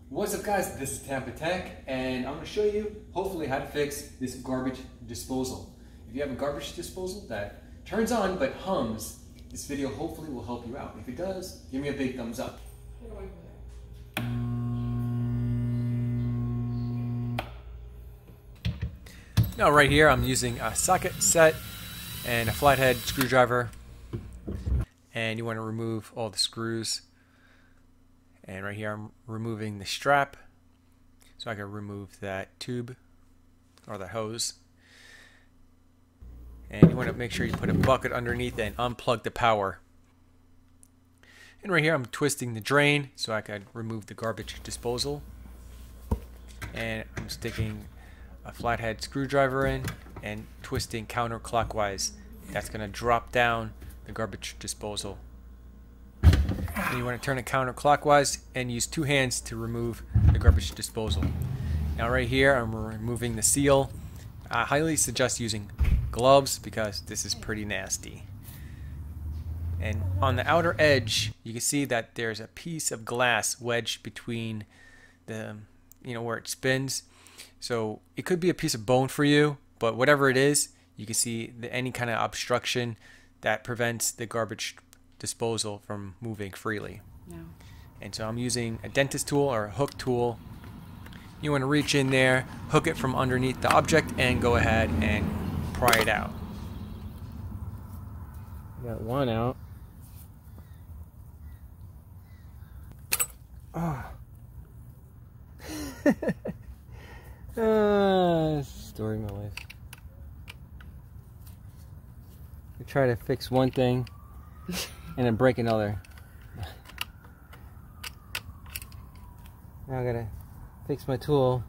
What's up guys, this is Tampatec and I'm going to show you hopefully how to fix this garbage disposal. If you have a garbage disposal that turns on but hums, this video hopefully will help you out. If it does, give me a big thumbs up. Now right here I'm using a socket set and a flathead screwdriver, and you want to remove all the screws. And right here I'm removing the strap so I can remove that tube or the hose. And you want to make sure you put a bucket underneath and unplug the power. And right here I'm twisting the drain so I can remove the garbage disposal. And I'm sticking a flathead screwdriver in and twisting counterclockwise. That's going to drop down the garbage disposal. And you want to turn it counterclockwise and use two hands to remove the garbage disposal. Now right here I'm removing the seal. I highly suggest using gloves because this is pretty nasty. And on the outer edge you can see that there's a piece of glass wedged between the, where it spins. So it could be a piece of bone for you, but whatever it is, you can see any kind of obstruction that prevents the garbage disposal from moving freely. No. And so I'm using a dentist tool or a hook tool. You want to reach in there, hook it from underneath the object, and go ahead and pry it out. Got one out. Oh. Story of my life. I try to fix one thing and then break another. Now I gotta fix my tool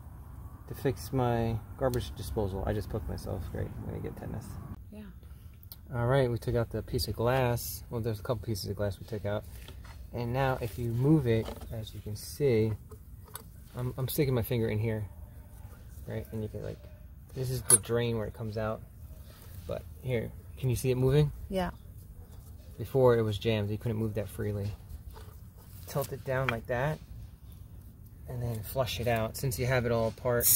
to fix my garbage disposal. I just poked myself. Great, I'm gonna get tetanus. Yeah. Alright, we took out the piece of glass. Well, there's a couple pieces of glass we took out. And now if you move it, as you can see, I'm sticking my finger in here. Right, and you can this is the drain where it comes out. But here, can you see it moving? Yeah. Before it was jammed, you couldn't move that freely. Tilt it down like that, and then flush it out. Since you have it all apart.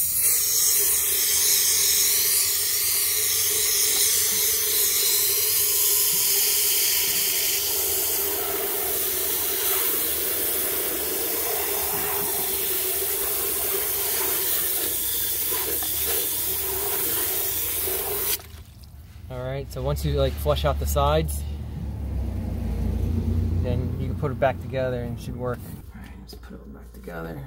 Alright, so once you flush out the sides, then you can put it back together and it should work. Alright, let's put it back together.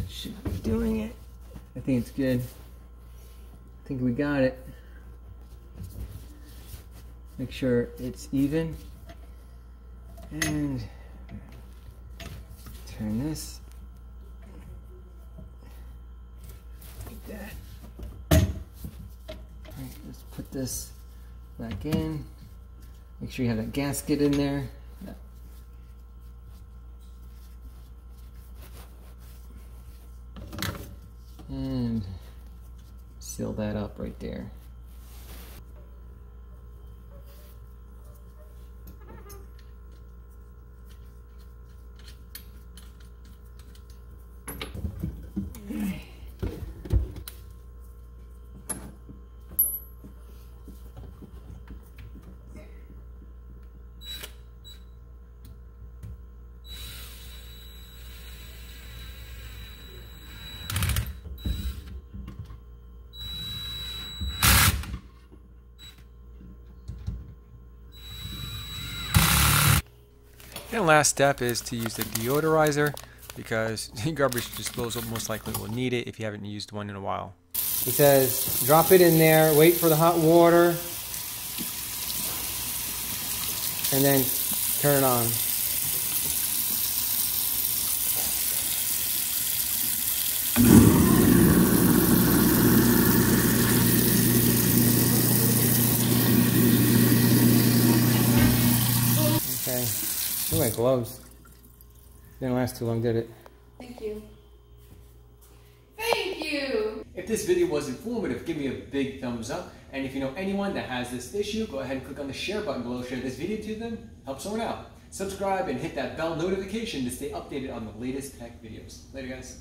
Should be doing it. I think it's good. I think we got it. Make sure it's even. And turn this like that. Alright, let's put this back in. Make sure you have that gasket in there. And seal that up right there. And the last step is to use the deodorizer, because the garbage disposal most likely will need it if you haven't used one in a while. He says drop it in there, wait for the hot water, and then turn it on. Look like gloves. Didn't last too long, did it? Thank you. Thank you! If this video was informative, give me a big thumbs up. And if you know anyone that has this issue, go ahead and click on the share button below. Share this video to them. Help someone out. Subscribe and hit that bell notification to stay updated on the latest tech videos. Later, guys.